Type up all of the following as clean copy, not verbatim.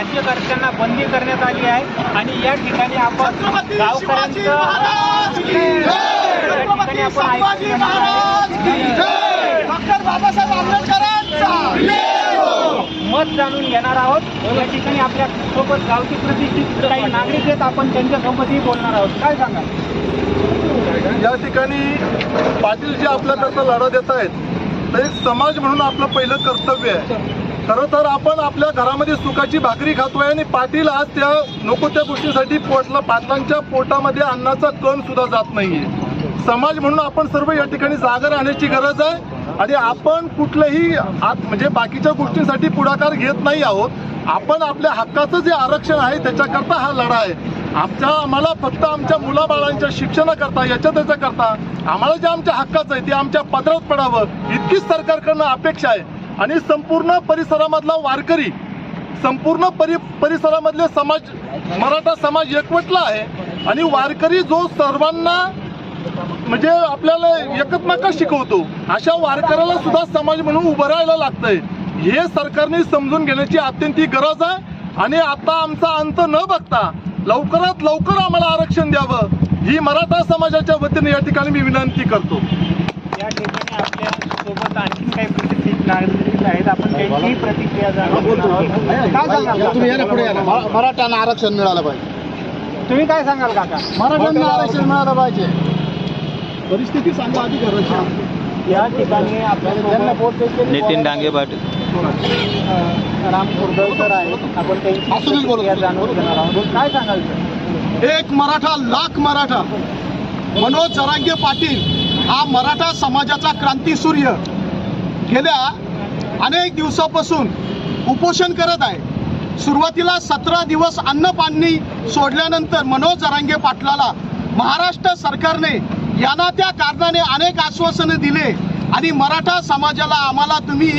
राज्यकर्त्यांना बंदी करण्यात आली आहे आणि या ठिकाणी आपण गावकऱ्यांचं डॉक्टर बाबासाहेब आंबेडकरांचा मत जाणून घेणार आहोत। या ठिकाणी आपल्या सोबत गावची प्रतिष्ठित काही नागरिक आहेत, आपण त्यांच्यासोबतही बोलणार आहोत। काय सांगाल? या ठिकाणी पाटील जे आपल्याकरता लढा देत आहेत तर एक समाज म्हणून आपलं पहिलं कर्तव्य आहे। खरं तर आपण आपल्या घरामध्ये सुखाची भाकरी खातोय आणि पाटील आज त्या नको त्या गोष्टीसाठी पाटलांच्या पोटामध्ये अन्नाचा कण सुद्धा जात नाहीये। समाज म्हणून आपण सर्व या ठिकाणी जागा राहण्याची गरज आहे आणि आपण कुठल्याही म्हणजे बाकीच्या गोष्टींसाठी पुढाकार घेत नाही आहोत। आपण आपल्या हक्काचं जे आरक्षण आहे त्याच्याकरता हा लढा आहे। आम्हाला फक्त आमच्या मुलाबाळांच्या शिक्षणाकरता याच्याकरता आम्हाला जे आमच्या हक्काचं आहे ते आमच्या पदरात पडावं इतकीच सरकारकडनं अपेक्षा आहे। आणि संपूर्ण परिसरामधला वारकरी संपूर्ण परिसरामधले समाज मराठा समाज एकवटला आहे आणि वारकरी जो सर्वांना म्हणजे आपल्याला एकत्मता शिकवतो अशा वारकऱ्याला सुद्धा समाज म्हणून उभं राहायला लागतंय। हे सरकारने समजून घेण्याची अत्यंत गरज आहे आणि आता आमचा अंत न बघता लवकरात लवकर आम्हाला आरक्षण द्यावं ही मराठा समाजाच्या वतीने या ठिकाणी मी विनंती करतो। या ठिकाणी आपल्या सोबत आणखी काही प्रतिष्ठित नागरिक आहेत, आपण त्यांची प्रतिक्रिया जाणून मराठ्यांना आरक्षण मिळालं पाहिजे। तुम्ही काय सांगाल काका? मराठ्यांना आरक्षण मिळालं पाहिजे। परिस्थिती सांगा आधी घराची। या ठिकाणी आपल्याला नितीन डांगे पाटील राम कुर्डळकर आहेत, आपण त्यांची प्रतिक्रिया जाणून घेणार आहोत। काय सांगाल सर? एक मराठा लाख मराठा मनोज जरांगे पाटील हा मराठा समाजाचा क्रांतीसूर्य गेल्या अनेक दिवसापासून उपोषण करत आहे। सुरुवातीला 17 दिवस अन्न पाणी सोडल्यानंतर मनोज जरांगे पाटलाला महाराष्ट्र सरकारने यांना त्या कारणाने अनेक आश्वासनं दिले आणि मराठा समाजाला आम्हाला तुम्ही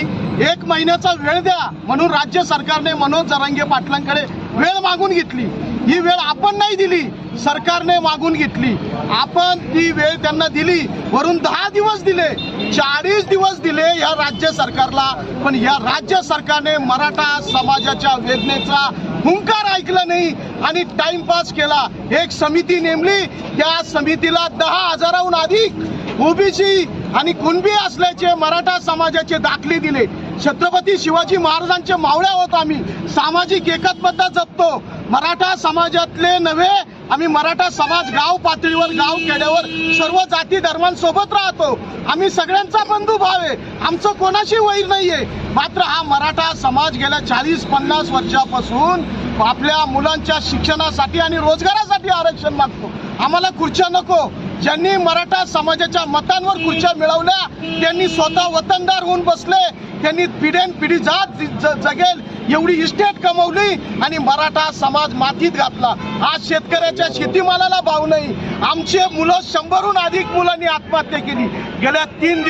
1 महिन्याचा वेळ द्या म्हणून राज्य सरकारने मनोज जरांगे पाटलांकडे वेळ मागून घेतली। ही वेळ आपण नाही दिली, सरकारने मागून घेतली। आपण ती वेळ त्यांना दिली, वरून 10 दिवस दिले, 40 दिवस दिले या राज्य सरकारला, पण या राज्य सरकारने मराठा समाजाच्या वेदनेचा हुंकार ऐकला नाही आणि टाइमपास केला। एक समिती नेमली, त्या समितीला 10,000हून अधिक ओबीसी आणि कुणबी असल्याचे मराठा समाजाचे दाखले दिले। छत्रपती शिवाजी महाराजांचे मावळे आहोत आम्ही, सामाजिक एकात्मता जपतो। मराठा समाजातले नव्हे, आम्ही मराठा समाज गाव पातळीवर गाव खेड्यावर सर्व जाती धर्मांसोबत राहतो। आम्ही सगळ्यांचा बंधू भाव आहे, आमचं कोणाशी वैर नाहीये। मात्र हा मराठा समाज गेल्या 40-50 वर्षापासून आपल्या मुलांच्या शिक्षणासाठी आणि रोजगारासाठी आरक्षण मागतो। आम्हाला खुर्च्या नको। ज्यांनी मराठा समाजाच्या मतांवर खुर्च्या मिळवल्या त्यांनी स्वतः वतनदार होऊन बसले, त्यांनी पिढ्यानपिढी जात जगेल एवढी इस्टेट कमवली आणि मराठा समाज मातीत घातला। आज शेतकऱ्याच्या शेतीमालाला भाव नाही। आमचे मुलं 100हून अधिक मुलांनी आत्महत्या केली। गेल्या 3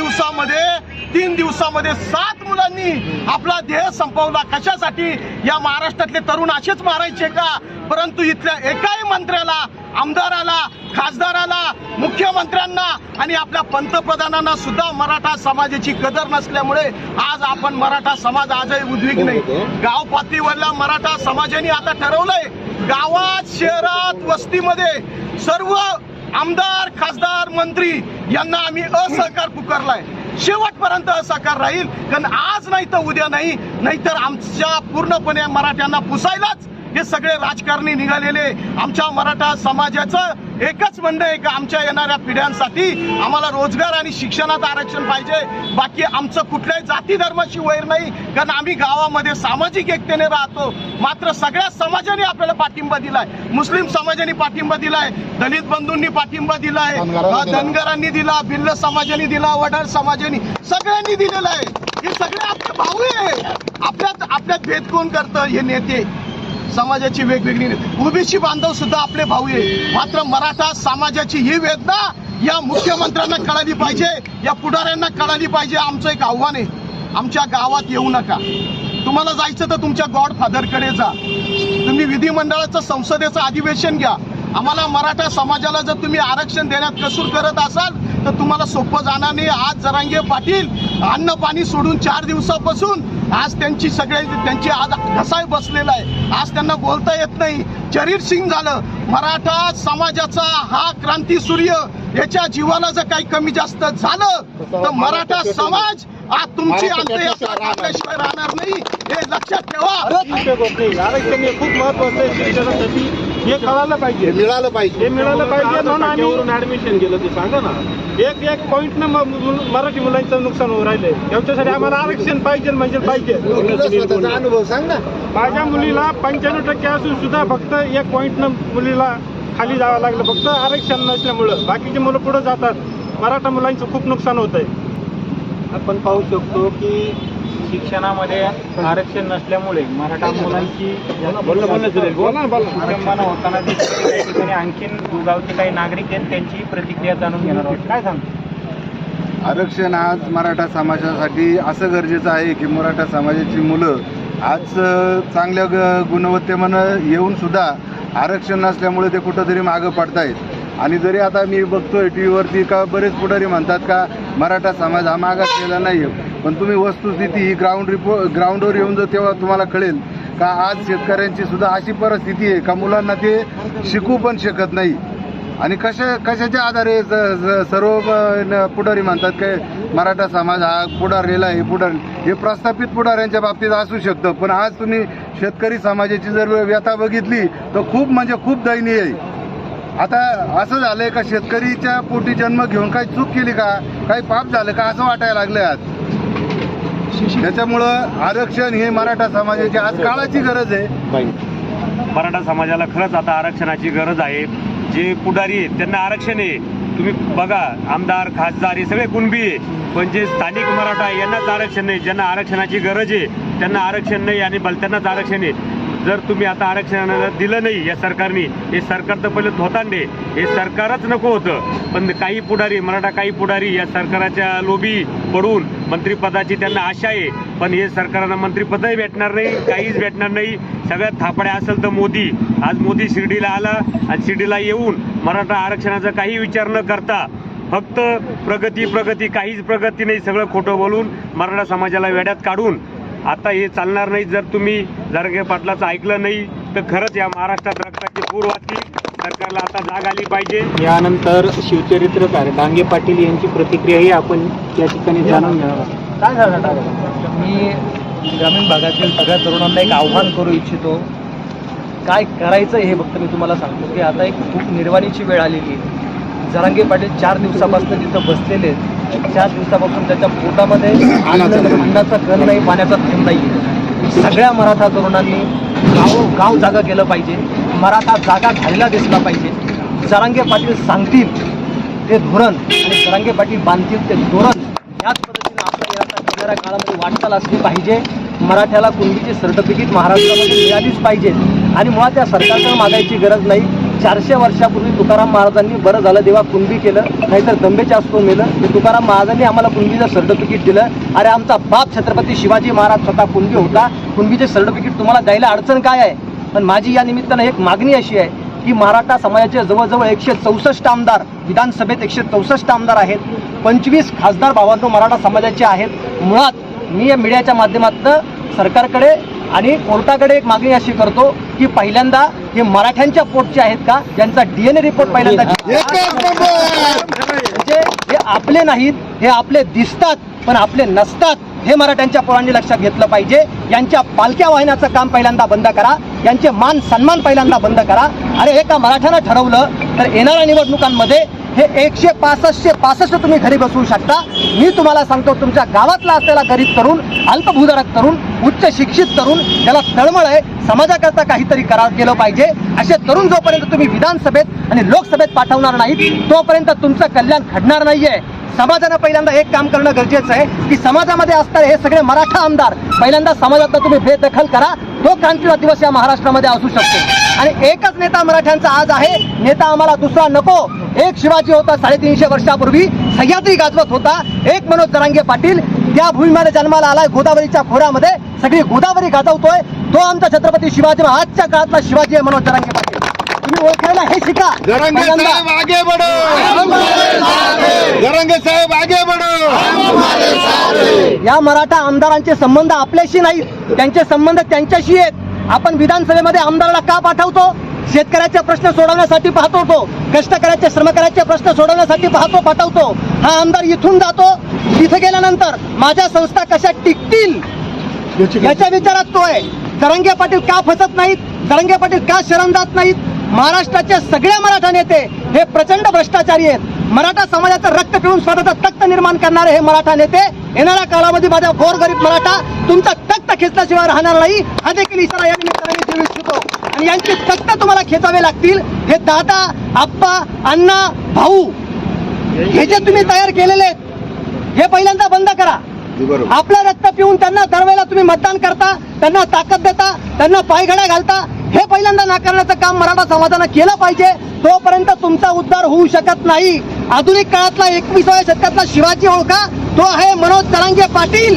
दिवसामध्ये 7 मुलांनी आपला देह संपवला। कशासाठी? या महाराष्ट्रातले तरुण असेच मारायचे का? परंतु इथल्या एकाही मंत्र्याला, आमदाराला, खासदाराला, मुख्यमंत्र्यांना आणि आपल्या पंतप्रधानांना सुद्धा मराठा समाजाची कदर नसल्यामुळे आज आपण मराठा समाज आजही उद्विग्न आहे। गाव पातळीवरल्या मराठा समाजाने आता ठरवलंय, गावात, शहरात, वस्तीमध्ये सर्व आमदार, खासदार, मंत्री यांना आम्ही असहकार पुकारलाय। शेवटपर्यंत असहकार राहील, कारण आज नाही तर उद्या नाही, नाहीतर आमच्या पूर्णपणे मराठ्यांना पुसायलाच हे सगळे राजकारणी निघालेले। आमच्या मराठा समाजाचं एकच म्हणणं आहे की आमच्या येणाऱ्या पिढ्यांसाठी आम्हाला रोजगार आणि शिक्षणात आरक्षण पाहिजे। बाकी आमचं कुठल्याही जाती धर्माशी वैर नाही, कारण आम्ही गावामध्ये सामाजिक एकतेने राहतो। मात्र सगळ्या समाजाने आपल्याला पाठिंबा दिलाय। मुस्लिम समाजाने पाठिंबा दिलाय, दलित बंधूंनी पाठिंबा दिलाय, धनगरांनी दिला, भिल्ल समाजाने दिला, वडार समाजाने, सगळ्यांनी दिलेला आहे। हे सगळे आपले भाऊ आहे। आपल्यात भेद कोण करतं? हे नेते समाजाची वेगवेगळी, ओबीसी बांधव सुद्धा आपले भाऊ आहे। मात्र मराठा समाजाची ही वेदना या मुख्यमंत्र्यांना कळाली पाहिजे, या पुढाऱ्यांना कळाली पाहिजे। आमचं एक आव्हान आहे, आमच्या गावात येऊ नका। तुम्हाला जायचं तर तुमच्या गॉडफादरकडे जा। तुम्ही विधिमंडळाचं संसदेचं अधिवेशन घ्या, आम्हाला मराठा समाजाला जर तुम्ही आरक्षण देण्यात कसूर करत असाल तर तुम्हाला सोपं जाणार नाही. आज जरांगे पाटील अन्न पाणी सोडून 4 दिवसापासून आज त्यांची आज घसाय बसलेला आहे. आज त्यांना बोलता येत नाही. जरीर सिंग झालं, मराठा समाजाचा हा क्रांती सूर्य, याच्या जीवाला जर काही कमी जास्त झालं तर मराठा समाज आज तुमची अंत्ययात्रा काढल्याशिवाय राहणार नाही, हे लक्षात ठेवा. आरक्षण हे खूप महत्वाचं आहे शिक्षणासाठी, हे कळायला पाहिजे, मिळालं पाहिजे. हे मिळालं पाहिजे. म्हणून आम्ही ऍडमिशन केलं ते सांगा ना. एक पॉईंटनं मराठी मुलांचं नुकसान होऊ राहिलंय. त्याच्यासाठी आम्हाला आरक्षण पाहिजे म्हणजे पाहिजे. अनुभव सांग ना. माझ्या मुलीला 95% असून सुद्धा फक्त 1 पॉईंटनं मुलीला खाली जावं लागलं, फक्त आरक्षण नसल्यामुळं. बाकीचे मुलं पुढे जातात. मराठा मुलांचं खूप नुकसान होत आहे. आपण पाहू शकतो की शिक्षणामध्ये आरक्षण नसल्यामुळे मराठा मुलांची विडंबना होताना दिसते. या ठिकाणी आणखीन दुगावचे काही नागरिक आहेत, त्यांची प्रतिक्रिया जाणून घेणार आहोत. काय सांगतो? आरक्षण आज मराठा समाजासाठी असं गरजेचं आहे की मराठा समाजाची मुलं आज चांगल्या गुणवत्तेनं येऊन सुद्धा आरक्षण नसल्यामुळे ते कुठंतरी मागं पडतायत. आणि जरी आता मी बघतोय टी व्हीवरती का बरेच पुढारी म्हणतात का मराठा समाज हा मागासलेला नाही आहे, पण तुम्ही वस्तुस्थिती ही ग्राउंडवर येऊन जर तेव्हा तुम्हाला कळेल का आज शेतकऱ्यांची सुद्धा अशी परिस्थिती आहे का मुलांना ते शिकू पण शकत नाही. आणि कशाच्या आधारे सर्व पुढारी म्हणतात की मराठा समाज हा पुढारलेला आहे. हे प्रस्थापित पुढाऱ्यांच्या बाबतीत असू शकतं, पण आज तुम्ही शेतकरी समाजाची जर व्यथा बघितली तर खूप म्हणजे खूप दयनीय आहे. आता असं झालंय का शेतकरीच्या पोटी जन्म घेऊन काही चूक केली का, काही पाप झालं का असं वाटायला लागलंय आज. त्याच्यामुळं आरक्षण हे मराठा समाजाची आज काळाची गरज आहे. मराठा समाजाला खरंच आता आरक्षणाची गरज आहे. जे पुढारी आहेत त्यांना आरक्षण आहे. तुम्ही बघा, आमदार खासदार हे सगळे कुणबी आहे, पण जे स्थानिक मराठा आहे यांनाच आरक्षण नाही. ज्यांना आरक्षणाची गरज आहे त्यांना आरक्षण नाही आणि भलत्यांनाच आरक्षण आहे. जर तुम्ही आता आरक्षण दिलं नाही या सरकारने, हे सरकार तर पहिलं थोतांडे, हे सरकारच नको होतं. पण काही पुढारी काही पुढारी या सरकाराच्या लोभी पडून मंत्रिपदाची त्यांना आशा आहे, पण हे सरकारला मंत्रिपदही भेटणार नाही, काहीच भेटणार नाही. सगळ्यात थापड्या असेल तर मोदी. आज मोदी शिर्डीला आला आणि शिर्डीला येऊन मराठा आरक्षणाचा काही विचार न करता फक्त प्रगती, काहीच प्रगती नाही, सगळं खोटं बोलून मराठा समाजाला वेड्यात काढून आता हे चालणार नाही. जर तुम्ही जरांगे पाटलाचं ऐकलं नाही तर खरंच या महाराष्ट्रात रक्ताची पूर वाचली. सरकारला आता जाग आली पाहिजे. यानंतर शिवचरित्रकार डांगे पाटील यांची प्रतिक्रियाही आपण या ठिकाणी जाणून घेणार आहोत. काय झालं? मी ग्रामीण भागातील सगळ्या तरुणांना एक आव्हान करू इच्छितो. काय करायचं हे फक्त मी तुम्हाला सांगतो की आता एक खूप निर्वाणीची वेळ आलेली आहे. जरांगे पाटील 4 दिवसापासून तिथं बसलेले आहेत. 4 दिवसापासून त्याच्या पोटामध्ये अन्नाचा कण नाही, पाण्याचा थेंब नाही. सगळ्या मराठा तरुणांनी गाव जागा केलं पाहिजे. मराठा जागा घ्यायला दिसला पाहिजे. जरांगे पाटील सांगतील ते धोरण आणि जरांगे पाटील बांधतील ते धोरण, याच पद्धतीने आपल्या येणाऱ्या काळामध्ये वाटचाल असली पाहिजे. मराठ्याला कुणबीची सर्टिफिकेट महाराष्ट्रामध्ये मिळालीच पाहिजे आणि मुळात त्या सरकारकडे मागायची गरज नाही. 400 वर्षापूर्वी तुकाराम महाराजांनी बरं झालं देवा कुणबी केलं, नाहीतर दंबेच्या असतो मेलं. ते तुकाराम महाराजांनी आम्हाला कुणबीचं सर्टिफिकेट दिलं. अरे आमचा बाप छत्रपती शिवाजी महाराज स्वतः कुणबी होता. कुणबीचे सर्टिफिकेट तुम्हाला द्यायला अडचण काय आहे? पण माझी या निमित्तानं एक मागणी अशी आहे की मराठा समाजाचे जवळजवळ 164 आमदार, विधानसभेत 164 आमदार आहेत, 25 खासदार भावांनो मराठा समाजाचे आहेत. मुळात मी या मीडियाच्या माध्यमातून सरकारकडे आणि कोर्टाकडे एक मागणी अशी करतो की पहिल्यांदा हे मराठ्यांच्या पोटचे आहेत का, ज्यांचा DNA रिपोर्ट पहिल्यांदा, म्हणजे हे आपले नाहीत, हे आपले दिसतात पण आपले नसतात, हे मराठ्यांच्या पोरांनी लक्षात घेतलं पाहिजे. यांच्या पालख्या वाहिन्याचं काम पहिल्यांदा बंद करा. यांचे मान सन्मान पहिल्यांदा बंद करा. अरे एका मराठ्यानं ठरवलं तर येणाऱ्या निवडणुकांमध्ये हे 165 तुम्ही घरी बसवू शकता. मी तुम्हाला सांगतो, तुमच्या गावातला असलेला गरीब तरुण, अल्पभूधारक तरुण, उच्च शिक्षित तरुण, त्याला तळमळ आहे समाजाकरता काहीतरी केलं पाहिजे. असे तरुण जोपर्यंत तुम्ही विधानसभेत आणि लोकसभेत पाठवणार नाहीत तोपर्यंत तुमचं कल्याण घडणार नाहीये. समाजानं पहिल्यांदा एक काम करणं गरजेचं आहे की समाजामध्ये असणारे हे सगळे मराठा आमदार पहिल्यांदा समाजातला तुम्ही बेदखल करा. तो क्रांतीचा दिवस या महाराष्ट्रामध्ये असू शकतो. आणि एकच नेता मराठ्यांचा आज आहे. नेता आम्हाला दुसरा नको. एक शिवाजी होता 350 वर्षापूर्वी, सह्याद्री गाजवत होता. एक मनोज जरांगे पाटील त्या भूमीमध्ये जन्माला आलाय, गोदावरीच्या खोऱ्यामध्ये सगळी गोदावरी गाजवतोय. तो आमचा छत्रपती शिवाजी, आजच्या काळातला शिवाजी आहे मनोज जरांगे पाटील. तुम्ही ओळखायला हे शिका. जरंगे पहिल्यांदा साहेब आगे बढ़ो, जरंगे साहेब आगे बढ़ो. या मराठा आमदारांचे संबंध आपल्याशी नाहीत, त्यांचे संबंध त्यांच्याशी आहेत. आपण विधानसभेमध्ये आमदाराला का पाठवतो? शेतकऱ्याचे प्रश्न सोडवण्यासाठी पाठवतो, कष्टकऱ्याचे श्रमकऱ्याचे प्रश्न सोडवण्यासाठी पाठवतो. हा आमदार इथून जातो, तिथे गेल्यानंतर माझ्या संस्था कशा टिकतील याच्या विचारात तो आहे. जरांगे पाटील का फसत नाहीत? जरांगे पाटील का शरण जात नाहीत? महाराष्ट्राचे सगळे मराठा नेते हे प्रचंड भ्रष्टाचारी आहेत. मराठा समाजाचं रक्त पिळून स्वतःचं तख्त निर्माण करणारे हे मराठा नेते येणाऱ्या कालावधी माझ्या गोरगरीब मराठा तुमचा तख्त खेचल्याशिवाय राहणार नाही, हा देखील इशारा या निमित्ताने मी देऊ इच्छितो. आणि यांची तख्त तुम्हाला खेचावे लागतील. हे दादा, आप्पा, अण्णा, भाऊ हे जे तुम्ही तयार केलेले आहेत हे पहिल्यांदा बंद करा. आपलं रक्त पिऊन त्यांना दरवेळेला तुम्ही मतदान करता, त्यांना ताकद देता, त्यांना पायघड्या घालता, हे पहिल्यांदा नाकारण्याचं काम मराठा समाजानं केलं पाहिजे. तोपर्यंत तुमचा उद्धार होऊ शकत नाही. आधुनिक काळातला 21व्या शतकातला शिवाजी ओळखा, तो आहे मनोज जरांगे पाटील.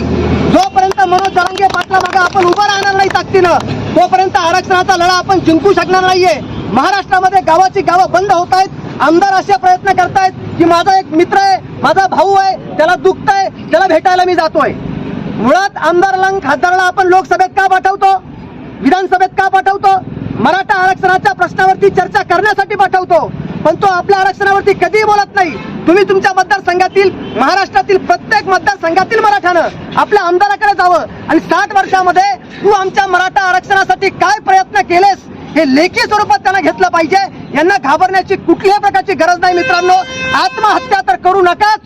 जोपर्यंत मनोज जरांगे पाटला मागे आपण उभं राहणार नाही ताकदीनं, तोपर्यंत आरक्षणाचा लढा आपण जिंकू शकणार नाहीये. महाराष्ट्रामध्ये गावाची गावं बंद होत आहेत. आमदार असे प्रयत्न करतायत की माझा एक मित्र आहे, माझा भाऊ आहे, त्याला दुखतंय, त्याला भेटायला मी जातोय. मुळात आमदाराला खासदाराला आपण लोकसभेत का पाठवतो? विधानसभेत का पाठवतो? मराठा आरक्षणाच्या प्रश्नावरती चर्चा करण्यासाठी पाठवतो. पण तो आपल्या आरक्षणावरती कधीही बोलत नाही. तुम्ही तुमच्या मतदारसंघातील, महाराष्ट्रातील प्रत्येक मतदारसंघातील मराठानं आपल्या आमदाराकडे जावं आणि 60 वर्षामध्ये तू आमच्या मराठा आरक्षणासाठी काय प्रयत्न केलेस हे लेखी स्वरूपात त्यांना घेतलं पाहिजे. यांना घाबरण्याची कुठल्याही प्रकारची गरज नाही. मित्रांनो, आत्महत्या तर करू नकाच.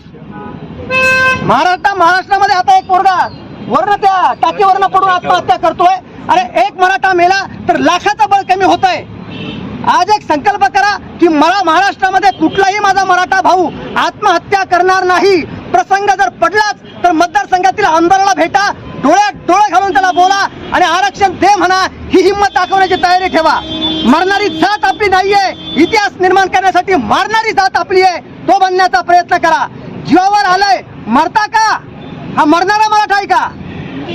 महाराष्ट्रामध्ये आता एक पोरगा वर्ण त्या टाकीवरनं पडून आत्महत्या करतोय. अरे एक मराठा मेला तर लाखाचं बळ कमी होत आहे. आज एक संकल्प करा की मला महाराष्ट्रामध्ये कुठलाही माझा मराठा भाऊ आत्महत्या करणार नाही. प्रसंग जर पडलाच तर मतदारसंघातील आमदाराला भेटा, डोळ्यात डोळे घालून त्याला बोला आणि आरक्षण दे म्हणा. ही हिंमत दाखवण्याची तयारी ठेवा. मरणारी जात आपली नाहीये, इतिहास निर्माण करण्यासाठी मारणारी जात आपली आहे. तो बनण्याचा प्रयत्न करा. जीवावर आलंय, मरता का? हा मरणारा मराठा आहे का?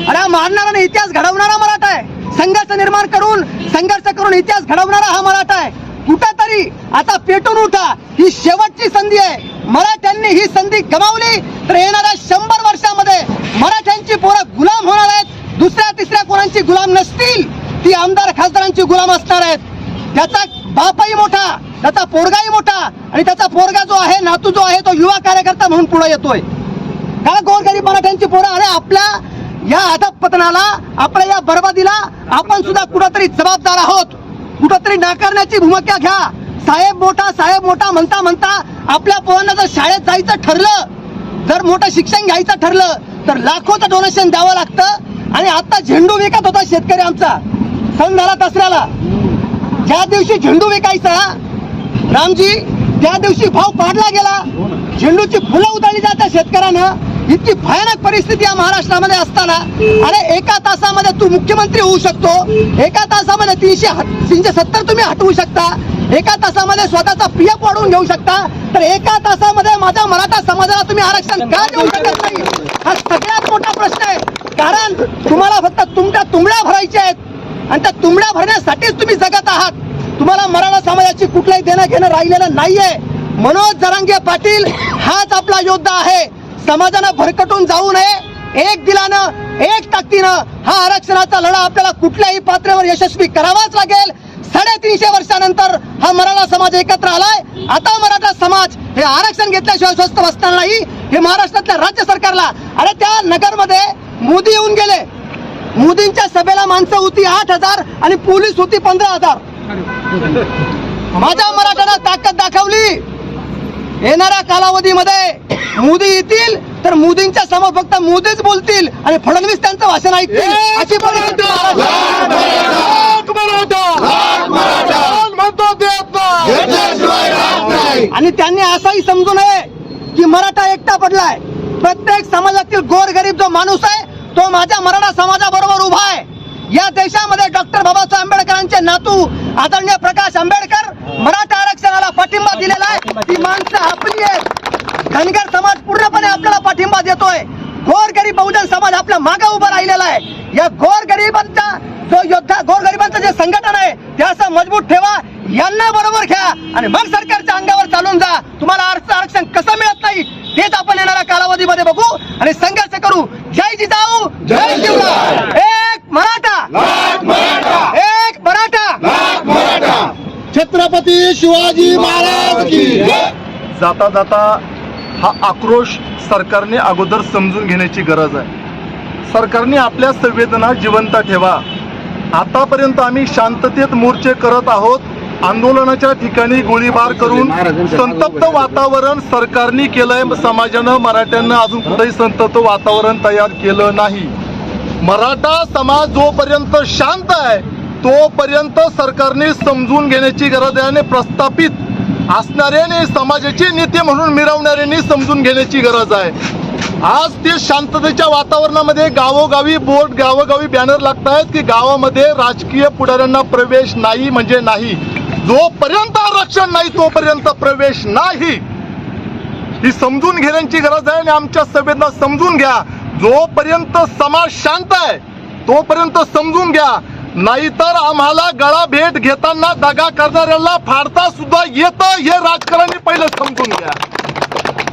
अरे हा मारणारा आणि इतिहास घडवणारा मराठा आहे. संघर्ष निर्माण करून, संघर्ष करून इतिहास घडवणारा हा मराठा आहे. कुठंतरी आता पेटून उठा. ही शेवटची संधी आहे. मराठ्यांनी ही संधी गमावली तर येणाऱ्या 100 वर्षामध्ये मराठ्यांची पोरं गुलाम होणार आहेत. दुसऱ्या तिसऱ्या कोणाची गुलाम नसतील, ती आमदार खासदारांची गुलाम असणार आहेत. त्याचा बापही मोठा, त्याचा पोरगाही मोठा आणि त्याचा पोरगा जो आहे, नातू जो आहे, तो युवा कार्यकर्ता म्हणून पुढे येतोय. का गोरगरीब मराठ्यांची पोरं? अरे आपल्या या अधपतनाला, आपल्या या बरबादीला आपण सुद्धा कुठंतरी जबाबदार आहोत. कुठंतरी नाकारण्याची भूमिका घ्या. साहेब मोठा म्हणता म्हणता आपल्या पोरांना जर शाळेत जायचं ठरलं, जर मोठं शिक्षण घ्यायचं ठरलं तर लाखोचं डोनेशन द्यावं लागतं. आणि आता झेंडू विकत होता शेतकरी आमचा, सण झाला दसऱ्याला. ज्या दिवशी झेंडू विकायचा रामजी, त्या दिवशी भाव पाडला गेला. झेंडूची फुलं उधळली जातात शेतकऱ्यानं. इतकी भयानक परिस्थिती या महाराष्ट्रामध्ये असताना अरे एका तासामध्ये तू मुख्यमंत्री होऊ शकतो. एका तासामध्ये 370 तुम्ही हटवू शकता. एका तासामध्ये स्वतःचा पीएफ वाढवून घेऊ शकता. तर एका तासामध्ये माझ्या मराठा समाजाला तुम्ही आरक्षण का देऊ शकत नाही? हा सगळ्यात मोठा प्रश्न आहे. कारण तुम्हाला फक्त तुमच्या तुंबड्या भरायच्या आहेत आणि त्या तुंबड्या भरण्यासाठीच तुम्ही जगत आहात. तुम्हाला मराठा समाजाची कुठलाही देणं घेणं राहिलेलं नाहीये. मनोज जरांगे पाटील हाच आपला योद्धा आहे. समाजानं भरकटून जाऊ नये. एक दिलानं, एक ताकदीनं हा आरक्षणाचा लढा आपल्याला कुठल्याही पातळीवर यशस्वी करावाच लागेल. 350 वर्षानंतर हा मराठा समाज एकत्र आलाय. आता मराठा समाज हे आरक्षण घेतल्याशिवाय स्वस्थ बसणार नाही. हे महाराष्ट्रातल्या राज्य सरकारला, अरे त्या नगरमध्ये मोदी येऊन गेले. मोदींच्या सभेला माणसं होती 8,000 आणि पोलीस होती 15,000. माझ्या मराठ्यानं ताकद दाखवली. येणाऱ्या कालावधीमध्ये मोदी येतील तर मोदींच्या समोर फक्त मोदीच बोलतील आणि फडणवीस त्यांचं भाषण ऐकतील. अशी परिस्थिती आणि त्यांनी असंही समजू नये की मराठा एकटा पडलाय. प्रत्येक समाजातील गोरगरीब जो माणूस आहे तो माझ्या मराठा समाजाबरोबर उभा आहे. या देशामध्ये डॉक्टर बाबासाहेब आंबेडकरांचे नातू आदरणीय प्रकाश आंबेडकर मराठा आरक्षणाला पाठिंबा दिलेला आहे. ती माणसं आपली आहेत. धनगर समाज पूर्णपणे आपल्याला पाठिंबा देतोय. गोरगरीब बहुजन समाज आपल्या मागे उभा राहिलेला आहे. या गोरगरिबांचा जो योद्धा, गोरगरिबांचं जे संघटन आहे ते असं मजबूत ठेवा. यांना बरोबर घ्या आणि मग सरकारच्या अंगावर चालून जा. तुम्हाला आरक्षण कसं मिळत नाही तेच आपण येणाऱ्या कालावधीमध्ये बघू आणि संघर्ष करू. जय जिजाऊ जय शिवराय. एक मराठा एक मराठा. छत्रपती शिवाजी महाराज की जाता जाता हा आक्रोश सरकारने अगोदर समजून घेण्याची गरज आहे. सरकारने आपल्या संवेदना जिवंत ठेवा. आतापर्यंत आम्ही शांततेत मोर्चे करत आहोत. आंदोलनाच्या ठिकाणी गोळीबार करून संतप्त वातावरण सरकारने केलंय. समाजानं मराठ्यांना अजून कुठेही संतप्त वातावरण तयार केलं नाही. मराठा समाज जोपर्यंत शांत आहे तोपर्यंत सरकारने समजून घेण्याची गरज आहे आणि प्रस्थापित असणाऱ्याने समाजाचे नेते म्हणून मिरवणाऱ्यांनी समजून घेण्याची गरज आहे. आज ते शांततेच्या वातावरणामध्ये गावोगावी बोर्ड गावोगावी बॅनर लागत आहेत की गावामध्ये राजकीय पुढाऱ्यांना प्रवेश नाही म्हणजे नाही. जोपर्यंत आरक्षण नाही तोपर्यंत प्रवेश नाही. ही समजून घेण्याची गरज आहे आणि आमच्या संवेदना समजून घ्या. जोपर्यंत समाज शांत आहे तोपर्यंत समजून घ्या. नाहीतर आम्हाला गळा भेट घेताना दगा करणाऱ्याला फाडता सुद्धा येतं हे राजकारणी पहिलं समजून घ्या.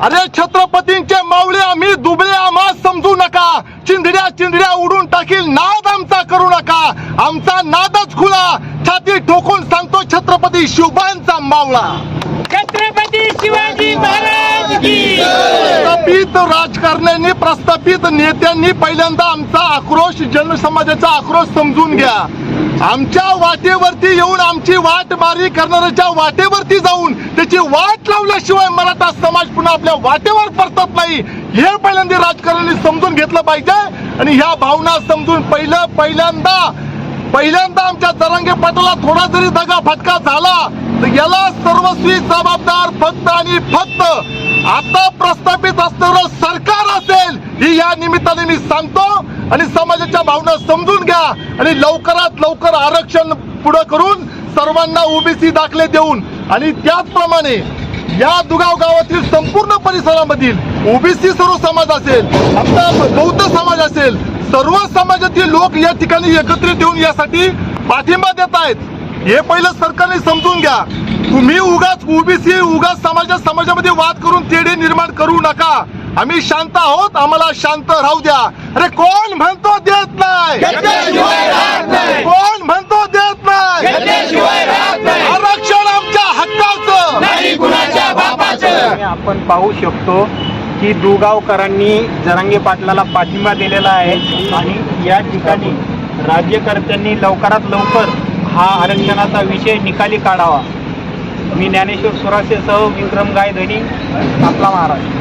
अरे छत्रपतींचे मावळे आम्ही दुबळे आम्हा समजू नका. चिंधड्या उडून टाकील नाद आमचा करू नका. आमचा नादच खुला. छाती ठोकून सांगतो छत्रपती शिवबांचा मावळा. छत्रपती शिवाजी महाराज की. प्रस्थापित राजकारण्यांनी प्रस्थापित नेत्यांनी पहिल्यांदा आमचा आक्रोश जनसमाजाचा आक्रोश समजून घ्या. आमच्या वाटेवरती येऊन आमची वाटमारी करणाऱ्याच्या वाटेवरती जाऊन त्याची वाट लावल्याशिवाय मराठा समाज पुन्हा आपल्या वाटेवर परतत नाही हे पहिल्यांदा राजकारण्यांनी समजून घेतलं पाहिजे. आणि ह्या भावना समजून पहिल्यांदा आमच्या जरांगे पाटलाला थोडा जरी दगा फटका झाला तर याला सर्वस्वी जबाबदार फक्त आणि फक्त आता प्रस्थापित असणारं सरकार असेल ही या निमित्ताने मी सांगतो. आणि समाजाच्या भावना समजून घ्या आणि लवकरात लवकर आरक्षण पुढे करून सर्वांना ओबीसी दाखले देऊन आणि त्याचप्रमाणे या दुगाव गावातील संपूर्ण परिसरामधील ओबीसी सर्व समाज असेल आमचा बौद्ध समाज असेल सर्व समाजातील लोक या ठिकाणी एकत्रित येऊन यासाठी पाठिंबा देत आहेत. हे पहिलं सरकारने समजून घ्या. तुम्ही उगाच ओबीसी उगाच समाजामध्ये वाद करून तेढे निर्माण करू नका. आम्ही शांत आहोत. आम्हाला शांत राहू द्या. अरे कोण म्हणतो देत नाही. कोण म्हणतो देत नाही. आरक्षण आमच्या हक्काचं नाही कुणाच्या बापाचं. आपण पाहू शकतो की दुगावकरांनी जरांगे पाटलाला पाठिंबा दिलेला आहे आणि या ठिकाणी राज्यकर्त्यांनी लवकरात लवकर हा आरक्षणाचा विषय निकाली काढावा. मी ज्ञानेश्वर सुरासेसह विक्रम गायधनी आपला महाराष्ट्र.